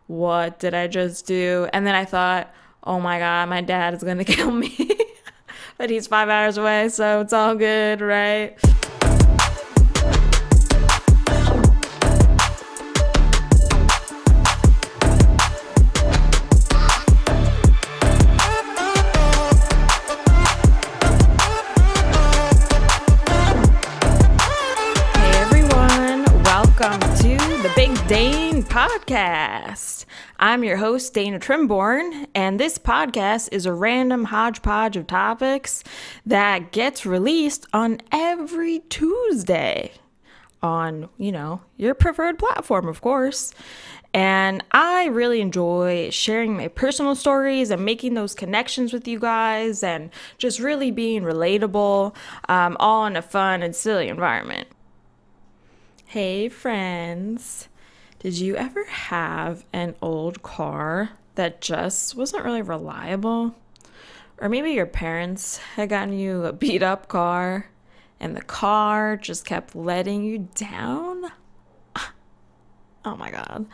what did I just do? And then I thought, oh my God, my dad is going to kill me. But he's 5 hours away, so it's all good, right? Hey everyone, welcome to the Big Dane podcast. I'm your host, Dana Trimborn, and this podcast is a random hodgepodge of topics that gets released on every Tuesday on, your preferred platform, of course. And I really enjoy sharing my personal stories and making those connections with you guys and just really being relatable, all in a fun and silly environment. Hey, friends. Did you ever have an old car that just wasn't really reliable? Or maybe your parents had gotten you a beat up car and the car just kept letting you down? Oh my God.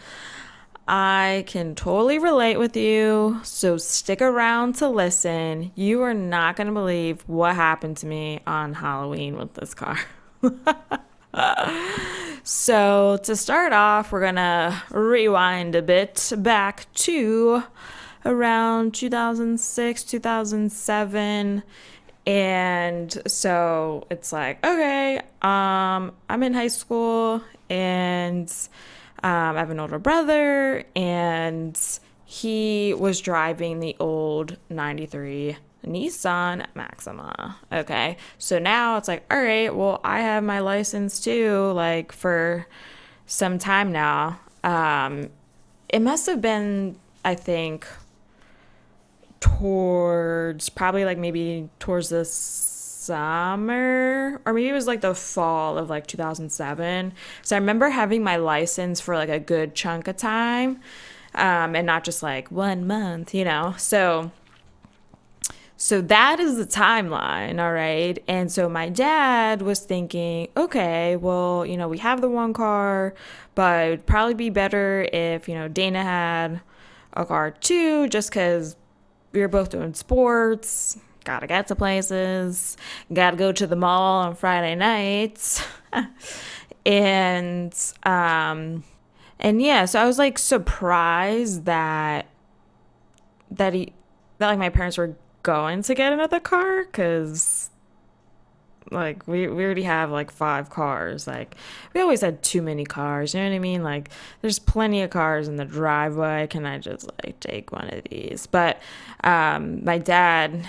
I can totally relate with you, so stick around to listen. You are not going to believe what happened to me on Halloween with this car. So, to start off, we're going to rewind a bit back to around 2006, 2007. And so it's like, okay, I'm in high school and I have an older brother, and he was driving the old 93 Nissan Maxima. Okay. So now it's like, all right, well, I have my license too, like for some time now. It must have been, I think, maybe towards the summer, or maybe it was like the fall of like 2007. So I remember having my license for like a good chunk of time, and not just like 1 month, So that is the timeline, all right? And so my dad was thinking, okay, well, we have the one car, but it would probably be better if, Dana had a car too, just because we were both doing sports, gotta get to places, gotta go to the mall on Friday nights. and, and yeah, so I was like surprised that like my parents were going to get another car, because like we already have like 5 cars. Like we always had too many cars, you know what I mean? Like there's plenty of cars in the driveway, can I just like take one of these? But my dad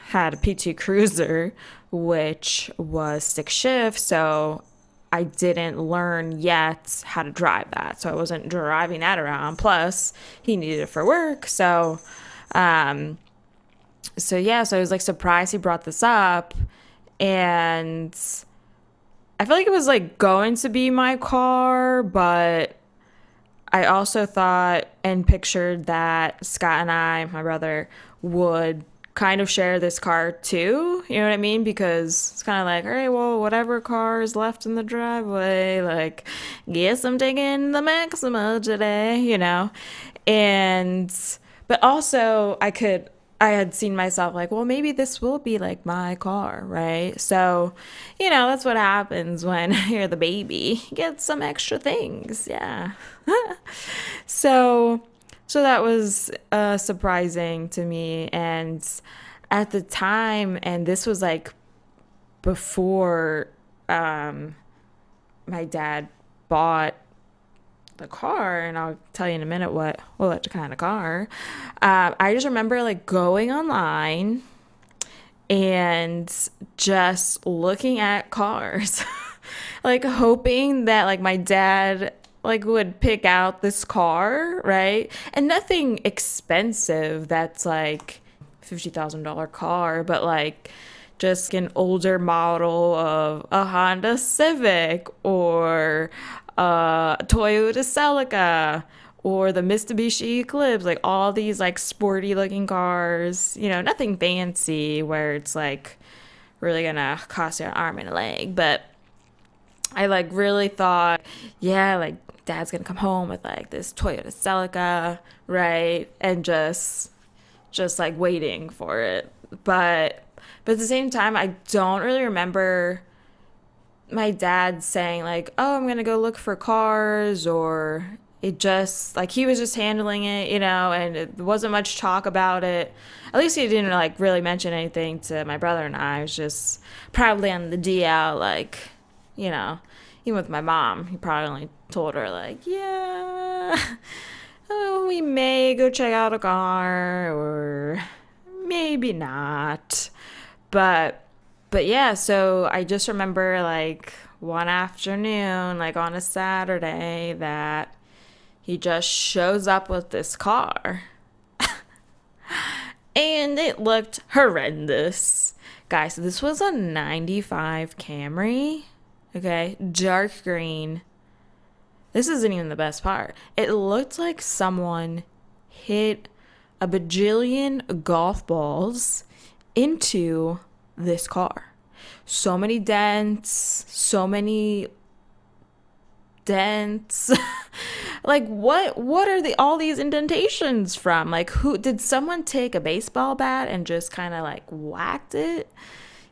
had a PT Cruiser, which was stick shift, so I didn't learn yet how to drive that, so I wasn't driving that around. Plus he needed it for work, um so I was like surprised he brought this up. And I feel like it was like going to be my car, but I also thought and pictured that Scott and I, my brother, would kind of share this car too. You know what I mean? Because it's kind of like, all right, well, whatever car is left in the driveway, like, guess I'm taking the Maxima today. And, but also I had seen myself like, well, maybe this will be like my car, right? So, that's what happens when you're the baby. You get some extra things, yeah. so, so that was surprising to me, and at the time, and this was like before my dad bought the car, and I'll tell you in a minute what kind of car. I just remember like going online and just looking at cars, like hoping that like my dad like would pick out this car, right? And nothing expensive that's like $50,000 car, but like just an older model of a Honda Civic or a Toyota Celica or the Mitsubishi Eclipse, like all these like sporty looking cars, nothing fancy where it's like really gonna cost you an arm and a leg. But I like really thought, yeah, like dad's gonna come home with like this Toyota Celica, right? And just like waiting for it. But at the same time, I don't really remember my dad saying like, "Oh, I'm gonna go look for cars," or it just like he was just handling it, and it wasn't much talk about it. At least he didn't like really mention anything to my brother and I. It was just probably on the DL, like, you know, even with my mom, he probably only told her like, "Yeah, oh, we may go check out a car, or maybe not." But but yeah, so I just remember like one afternoon, like on a Saturday, that he just shows up with this car. And it looked horrendous. Guys, so this was a 95 Camry. Okay, dark green. This isn't even the best part. It looked like someone hit a bajillion golf balls into this car. So many dents, so many dents. Like what are all these indentations from? Like, who did someone take a baseball bat and just kind of like whacked it?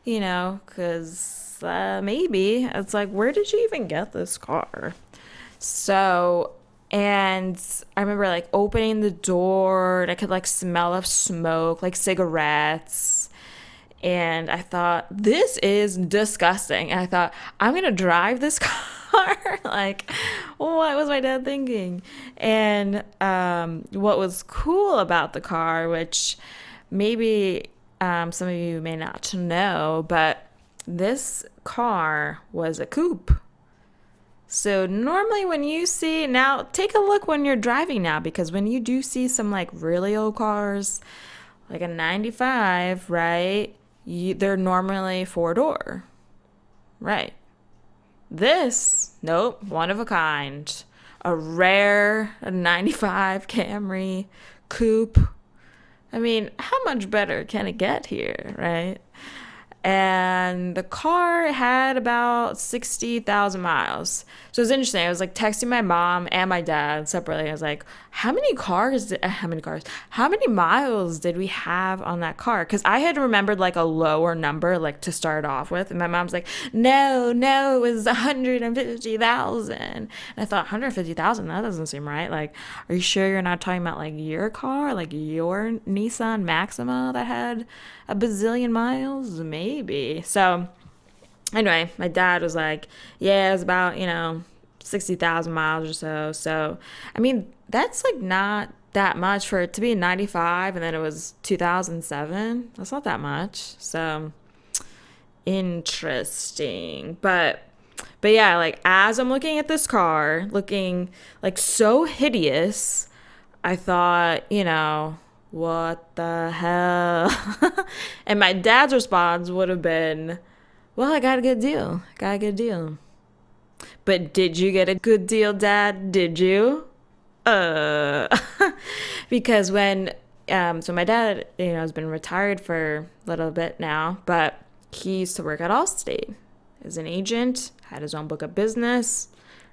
Cuz maybe it's like, where did you even get this car? So, and I remember like opening the door and I could like smell of smoke, like cigarettes. And I thought, this is disgusting. And I thought, I'm going to drive this car. Like, what was my dad thinking? And what was cool about the car, which maybe some of you may not know, but this car was a coupe. So normally when you see, now take a look when you're driving now, because when you do see some like really old cars, like a 95, right? They're normally 4-door, right? This, nope, one of a kind. A rare 95 Camry coupe. I mean, how much better can it get here, right? And the car had about 60,000 miles. So it was interesting. I was like texting my mom and my dad separately. I was like, how many miles did we have on that car? Because I had remembered like a lower number, like to start off with. And my mom's like, no, it was 150,000. And I thought, 150,000? That doesn't seem right. Like, are you sure you're not talking about like your car, like your Nissan Maxima that had a bazillion miles? Maybe. So anyway, my dad was like, yeah, it was about, 60,000 miles or so. So, I mean, that's like not that much for it to be 95 and then it was 2007. That's not that much. So, interesting. But yeah, like as I'm looking at this car, looking like so hideous, I thought, what the hell? And my dad's response would have been, well, I got a good deal. But did you get a good deal, Dad? Did you? Because so my dad, has been retired for a little bit now, but he used to work at Allstate as an agent, had his own book of business,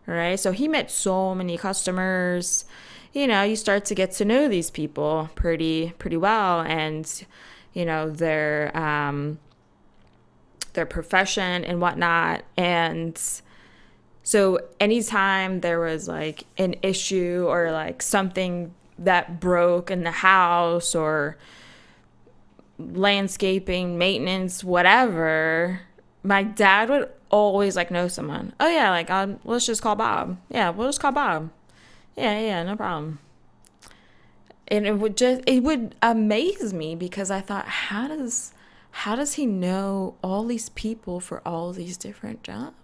right? So he met so many customers. You start to get to know these people pretty well, and their profession and whatnot. And so anytime there was like an issue or like something that broke in the house or landscaping, maintenance, whatever, my dad would always like know someone. Oh yeah, like let's just call Bob. Yeah, we'll just call Bob. Yeah, no problem. And it would amaze me because I thought, how does he know all these people for all these different jobs?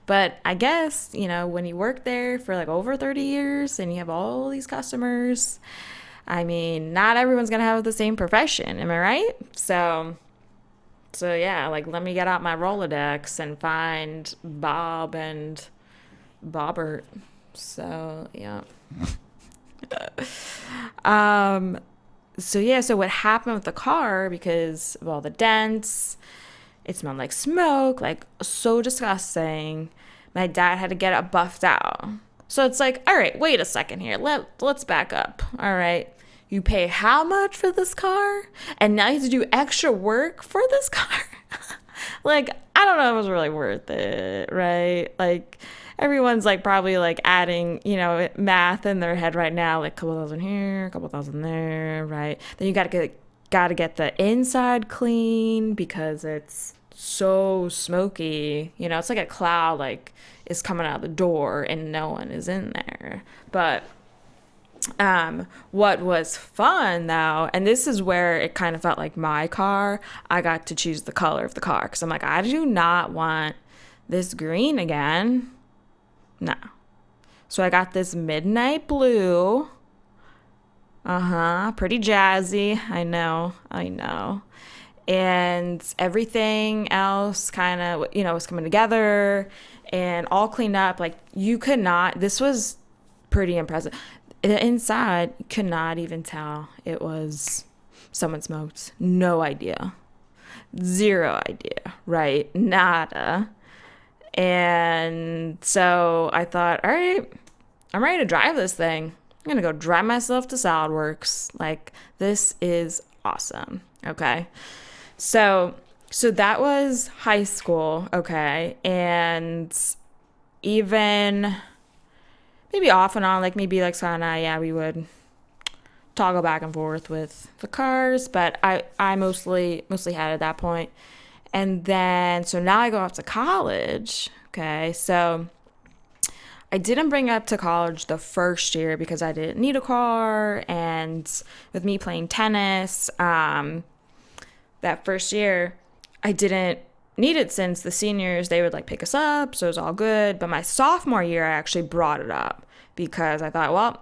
But I guess, when you work there for like over 30 years and you have all these customers, I mean, not everyone's going to have the same profession. Am I right? So yeah, like let me get out my Rolodex and find Bob and Bobbert. So, yeah. So what happened with the car, because of all the dents, it smelled like smoke, like so disgusting. My dad had to get it buffed out. So it's like, all right, wait a second here. Let's back up. All right. You pay how much for this car? And now you have to do extra work for this car? Like, I don't know if it was really worth it, right? Like, everyone's like probably like adding, math in their head right now, like a couple thousand here, a couple thousand there, right? Then you gotta get the inside clean because it's so smoky. It's like a cloud like is coming out the door and no one is in there. But what was fun though, and this is where it kind of felt like my car, I got to choose the color of the car because I'm like, I do not want this green again. No. So I got this midnight blue. Pretty jazzy. I know. And everything else kind of, was coming together and all cleaned up. Like, you could not, this was pretty impressive. The inside, you could not even tell it was someone smoked. No idea. Zero idea, right? Nada. And so I thought, all right, I'm ready to drive this thing. I'm going to go drive myself to SolidWorks. Like, this is awesome. Okay. So that was high school. Okay. And even maybe off and on, like maybe like Scott and I, yeah, we would toggle back and forth with the cars, but I mostly had at that point. And then, so now I go off to college. Okay. So I didn't bring up to college the first year because I didn't need a car. And with me playing tennis, that first year, I didn't need it since the seniors, they would like pick us up. So it was all good. But my sophomore year, I actually brought it up because I thought, well,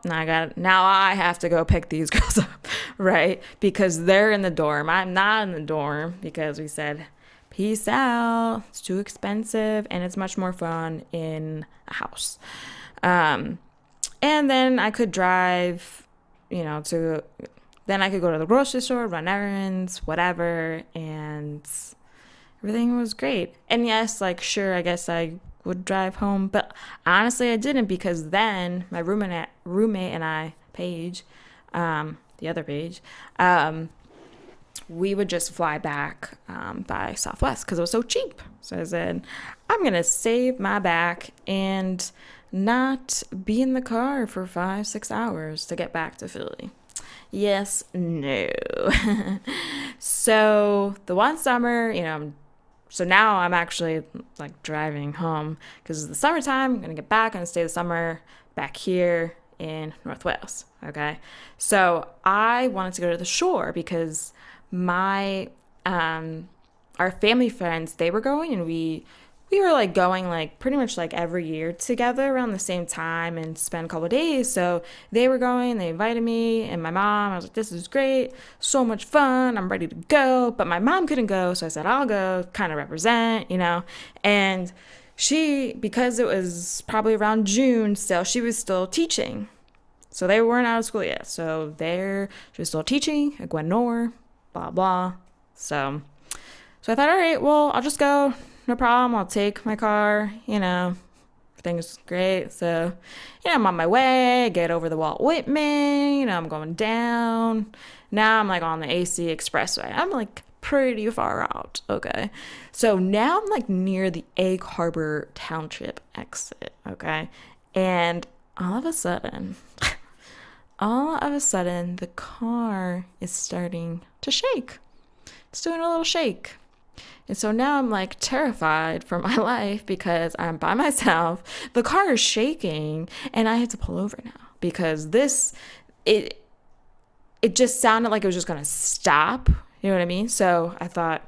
now I have to go pick these girls up, right? Because they're in the dorm. I'm not in the dorm because we said, peace out. It's too expensive and it's much more fun in a house. And then I could drive, then I could go to the grocery store, run errands, whatever, and everything was great. And yes, like, sure, I guess I would drive home, but honestly, I didn't because then my roommate and I, Paige, the other Paige, we would just fly back by Southwest because it was so cheap. So I said, I'm going to save my back and not be in the car for 5-6 hours to get back to Philly. Yes, no. So the one summer, so now I'm actually like driving home because it's the summertime. I'm going to get back and stay the summer back here in North Wales. Okay. So I wanted to go to the shore because our family friends, they were going and we were like going like pretty much like every year together around the same time and spend a couple of days. So they were going, they invited me and my mom. I was like, this is great, so much fun, I'm ready to go. But my mom couldn't go, so I said I'll go, kind of represent, and she, because it was probably around June still, she was still teaching, so they weren't out of school yet. So she was still teaching at Gwen Nor, blah blah. So I thought, all right, well, I'll just go. No problem. I'll take my car, everything's great. So, I'm on my way, get over the Walt Whitman, I'm going down. Now I'm like on the AC Expressway. I'm like pretty far out. Okay. So now I'm like near the Egg Harbor Township exit. Okay. And all of a sudden, the car is starting to shake. It's doing a little shake. And so now I'm like terrified for my life because I'm by myself. The car is shaking and I have to pull over now because it just sounded like it was just going to stop. You know what I mean? So I thought,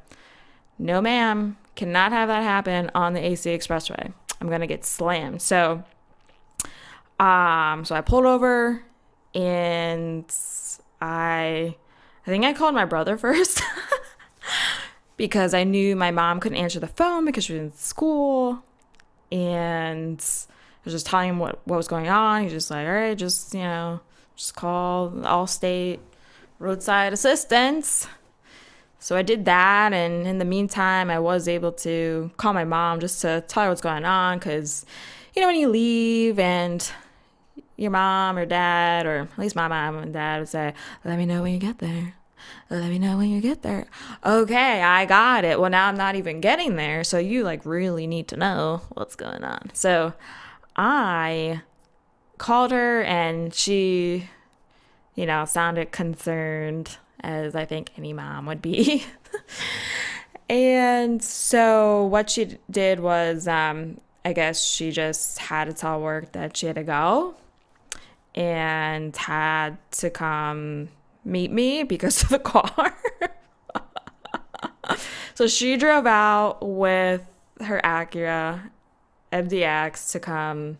no, ma'am, cannot have that happen on the AC Expressway. I'm going to get slammed. So I pulled over and I think I called my brother first. Because I knew my mom couldn't answer the phone because she was in school. And I was just telling him what was going on. He's just like, all right, just call Allstate roadside assistance. So I did that. And in the meantime, I was able to call my mom just to tell her what's going on. Because, when you leave and your mom or dad, or at least my mom and dad would say, let me know when you get there. Let me know when you get there. Okay, I got it. Well, now I'm not even getting there. So you like really need to know what's going on. So I called her and she, sounded concerned, as I think any mom would be. And so what she did was, I guess she just had to tell work that she had to go and had to come meet me because of the car. So she drove out with her Acura MDX to come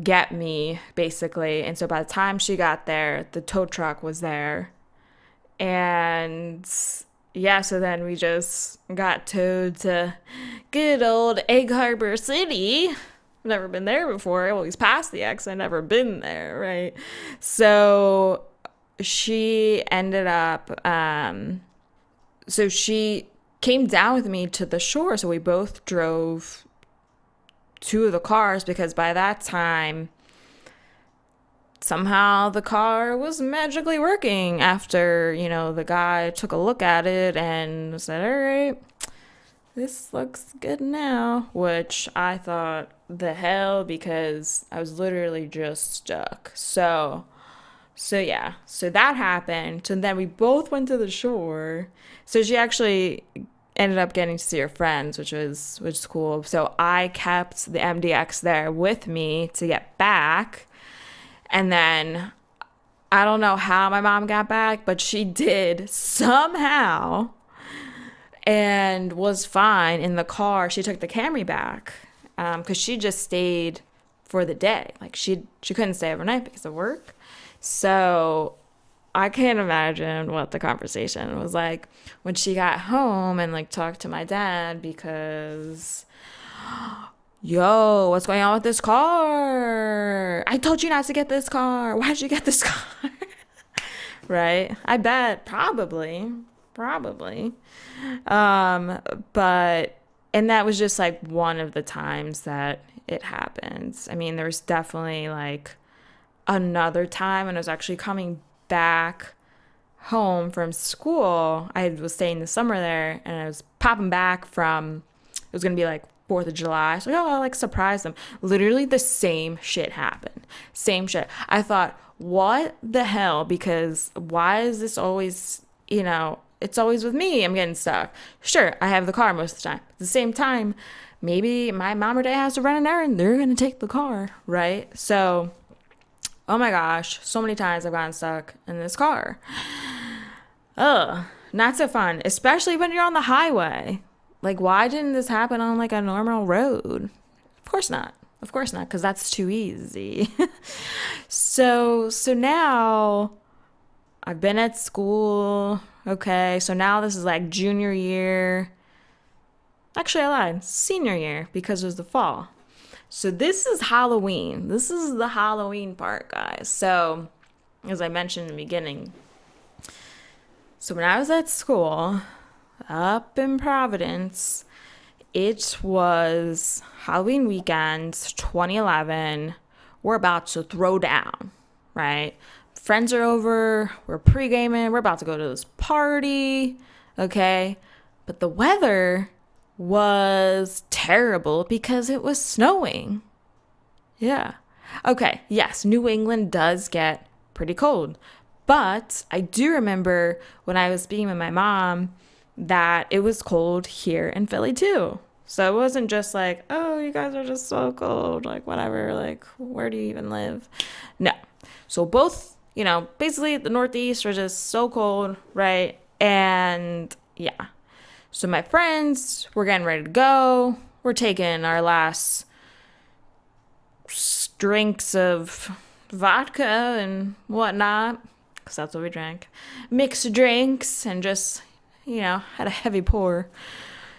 get me, basically. And so by the time she got there, the tow truck was there. And yeah, so then we just got towed to good old Egg Harbor City. I've never been there before. I always passed the X. I've never been there, right? So she ended up, so she came down with me to the shore. So we both drove two of the cars because by that time, somehow the car was magically working after, the guy took a look at it and said, all right, this looks good now, which I thought the hell because I was literally just stuck. So yeah, so that happened. And then we both went to the shore. So she actually ended up getting to see her friends, which was cool. So I kept the MDX there with me to get back. And then I don't know how my mom got back, but she did somehow and was fine in the car. She took the Camry back because she just stayed for the day. Like she couldn't stay overnight because of work. So I can't imagine what the conversation was like when she got home and like talked to my dad because, yo, what's going on with this car? I told you not to get this car. Why'd you get this car? Right? I bet probably. But, and that was just like one of the times that it happens. I mean, there's definitely like another time when I was actually coming back home from school. I was staying the summer there and I was popping back from, it was going to be like 4th of July. So, I'll like surprise them. Literally the same shit happened. Same shit. I thought, what the hell? Because why is this always, it's always with me. I'm getting stuck. Sure, I have the car most of the time. At the same time, maybe my mom or dad has to run an errand. They're going to take the car, right? So, oh my gosh, so many times I've gotten stuck in this car. Ugh, not so fun, especially when you're on the highway. Like, why didn't this happen on like a normal road? Of course not, because that's too easy. So now I've been at school. Okay, so now this is like junior year. Actually, I lied, senior year because it was the fall. So this is Halloween. This is the Halloween part, guys. So, as I mentioned in the beginning, so when I was at school up in Providence, it was Halloween weekend, 2011. We're about to throw down, right? Friends are over. We're pre-gaming. We're about to go to this party, okay? But the weather was terrible because it was snowing. Yeah. Okay, yes, New England does get pretty cold. But I do remember when I was speaking with my mom that it was cold here in Philly too. So it wasn't just like, oh, you guys are just so cold, like whatever, like where do you even live? No. So both, basically the Northeast are just so cold, right? And yeah. So my friends, we're getting ready to go. We're taking our last drinks of vodka and whatnot, because that's what we drank. Mixed drinks and just, had a heavy pour.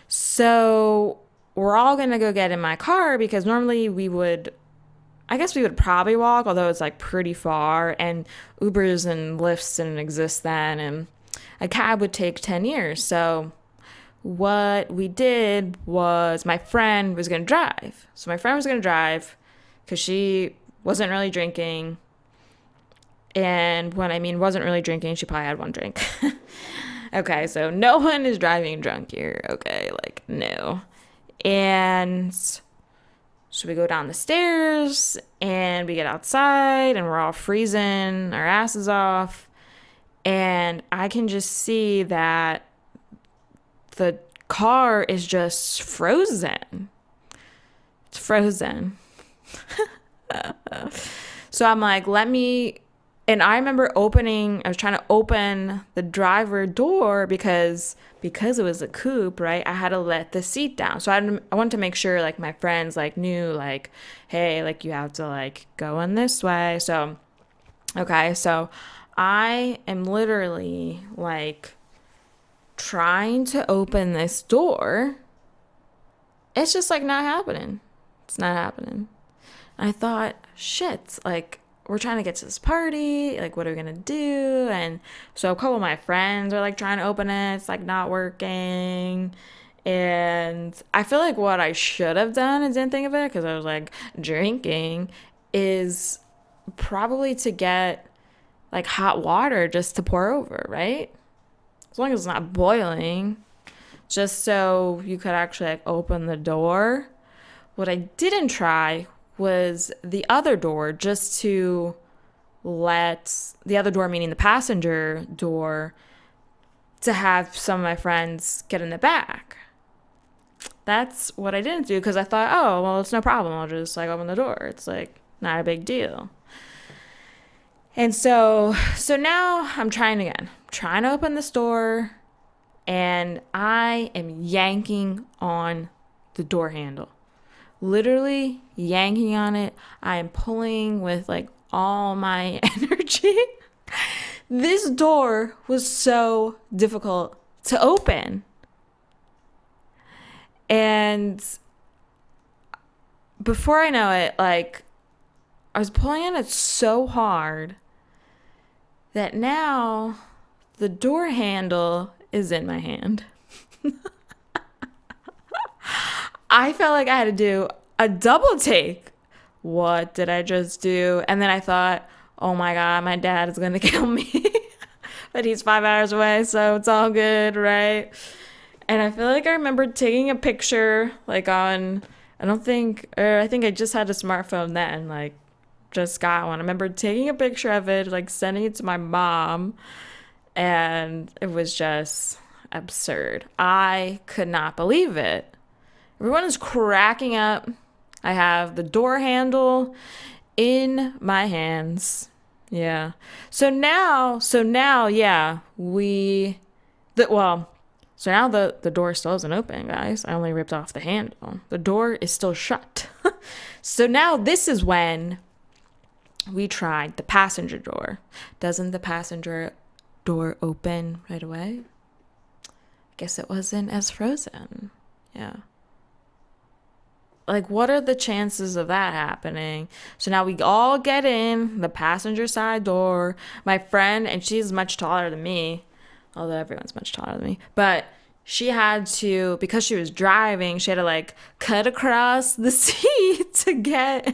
So we're all going to go get in my car because normally we would probably walk, although it's like pretty far and Ubers and Lyfts didn't exist then. And a cab would take 10 years. So what we did was my friend was going to drive. So my friend was going to drive because she wasn't really drinking. And when I mean wasn't really drinking, she probably had one drink. Okay, so no one is driving drunk here. Okay, like, no. And so we go down the stairs and we get outside and we're all freezing our asses off. And I can just see that the car is just frozen. It's frozen. So I'm like, let me. And I remember I was trying to open the driver door because it was a coupe, right? I had to let the seat down. So I wanted to make sure like my friends like knew like, hey, like you have to like go in this way. So, okay. So I am literally like trying to open this door. It's just like not happening. It's not happening. I thought, shit, like we're trying to get to this party. Like, what are we gonna do? And so a couple of my friends are like trying to open it. It's like not working. And I feel like what I should have done and didn't think of it because I was like drinking is probably to get like hot water just to pour over, right? As long as it's not boiling, just so you could actually like open the door. What I didn't try was the other door, just to let the other door, meaning the passenger door, to have some of my friends get in the back. That's what I didn't do because I thought, oh, well, it's no problem. I'll just like open the door. It's like not a big deal. And so now I'm trying again. I'm trying to open this door and I am yanking on the door handle. Literally yanking on it. I am pulling with like all my energy. This door was so difficult to open. And before I know it, like I was pulling on it so hard that now the door handle is in my hand. I felt like I had to do a double take. What did I just do? And then I thought, oh my God, my dad is going to kill me. But he's 5 hours away, so it's all good, right? And I feel like I remember taking a picture, like I think I just had a smartphone then, like just got one. I remember taking a picture of it, like sending it to my mom, and it was just absurd. I could not believe it. Everyone is cracking up. I have the door handle in my hands. Yeah. So now, yeah, so now the door still isn't open, guys. I only ripped off the handle. The door is still shut. So now this is when we tried the passenger door. Doesn't the passenger door open right away? Guess it wasn't as frozen. Yeah. Like, what are the chances of that happening? So now we all get in the passenger side door. My friend, and she's much taller than me, although everyone's much taller than me, but she had to, because she was driving, she had to like cut across the seat to get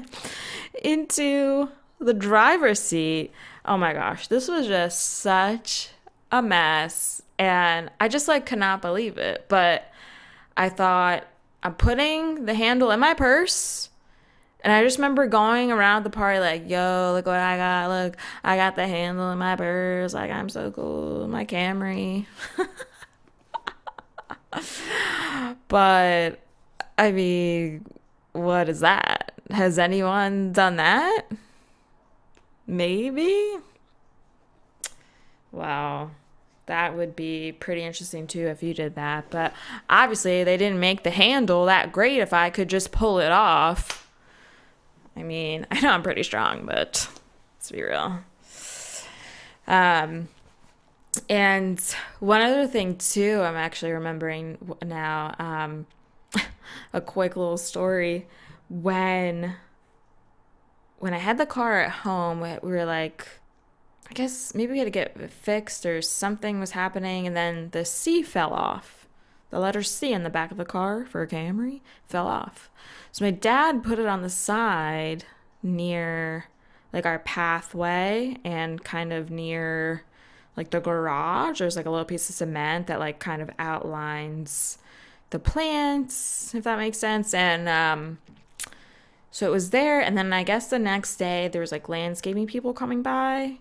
into the driver's seat. Oh my gosh, this was just such a mess. And I just like could not believe it. But I thought, I'm putting the handle in my purse. And I just remember going around the party like, yo, look what I got. Look, I got the handle in my purse. Like, I'm so cool. My Camry. But, I mean, what is that? Has anyone done that? Maybe? Wow. That would be pretty interesting too if you did that. But obviously, they didn't make the handle that great if I could just pull it off. I mean, I know I'm pretty strong, but let's be real. And one other thing too, I'm actually remembering now, a quick little story. When I had the car at home, we were like, I guess maybe we had to get it fixed or something was happening, and then the C fell off. The letter C in the back of the car for a Camry fell off. So my dad put it on the side near like our pathway and kind of near like the garage. There's like a little piece of cement that like kind of outlines the plants, if that makes sense. And so it was there. And then I guess the next day there was like landscaping people coming by.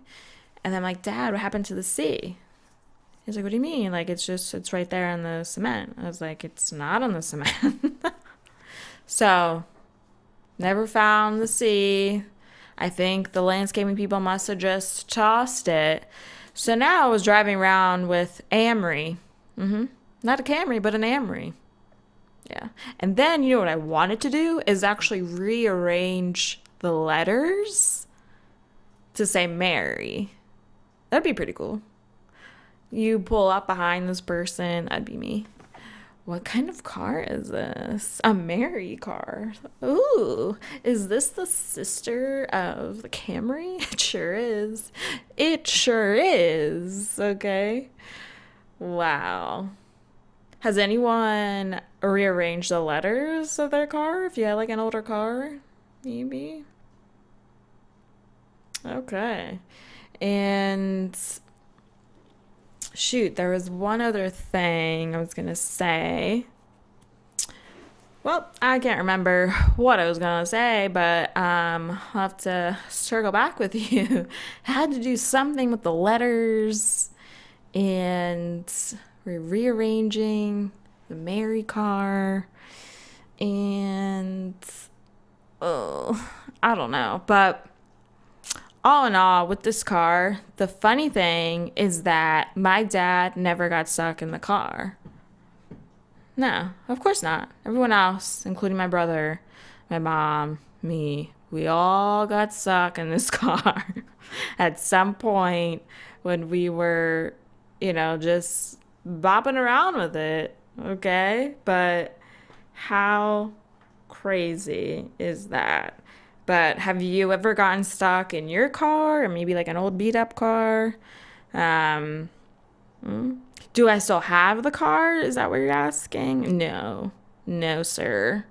And I'm like, Dad, what happened to the sea? He's like, what do you mean? Like, it's right there on the cement. I was like, it's not on the cement. So, never found the sea. I think the landscaping people must have just tossed it. So now I was driving around with Amri. Not a Camry, but an Amri. Yeah. And then, you know what I wanted to do is actually rearrange the letters to say Mary. That'd be pretty cool. You pull up behind this person, that'd be me. What kind of car is this? A Mary car. Ooh, is this the sister of the Camry? It sure is. It sure is. Okay. Wow. Has anyone rearranged the letters of their car? If you had like an older car, maybe. Okay. And shoot, there was one other thing I was going to say. Well, I can't remember what I was going to say, but I'll have to circle back with you. I had to do something with the letters, and we're rearranging the Mary car, and I don't know. But all in all, with this car, the funny thing is that my dad never got stuck in the car. No, of course not. Everyone else, including my brother, my mom, me, we all got stuck in this car at some point when we were, just bopping around with it. Okay? But how crazy is that? But have you ever gotten stuck in your car, or maybe like an old beat up car? Do I still have the car? Is that what you're asking? No, sir.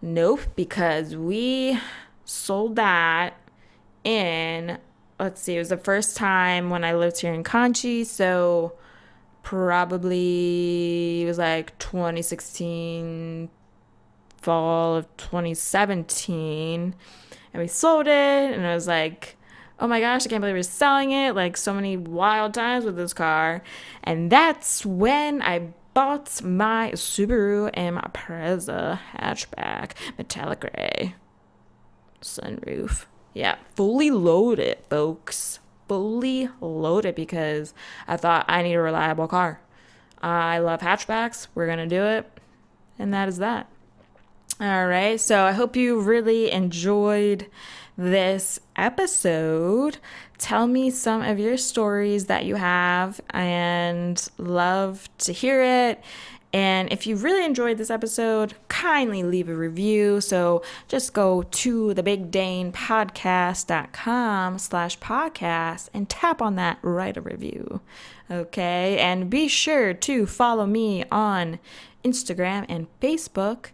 Nope, because we sold that in, let's see, it was the first time when I lived here in Conchi. So probably it was like 2016, fall of 2017, and we sold it, and I was like, oh my gosh, I can't believe we're selling it, like so many wild times with this car. And that's when I bought my Subaru Impreza hatchback, metallic gray, sunroof. Yeah, fully loaded, folks. Fully loaded, because I thought I need a reliable car. I love hatchbacks. We're gonna do it, and that is that. All right, so I hope you really enjoyed this episode. Tell me some of your stories that you have, and love to hear it. And if you really enjoyed this episode, kindly leave a review. So just go to thebigdanepodcast.com/podcast and tap on that, write a review. Okay, and be sure to follow me on Instagram and Facebook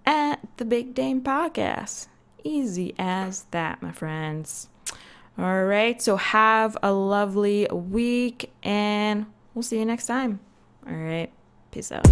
at the Big Dane Podcast. Easy as that, my friends. All right, so have a lovely week, and we'll see you next time. All right, peace out.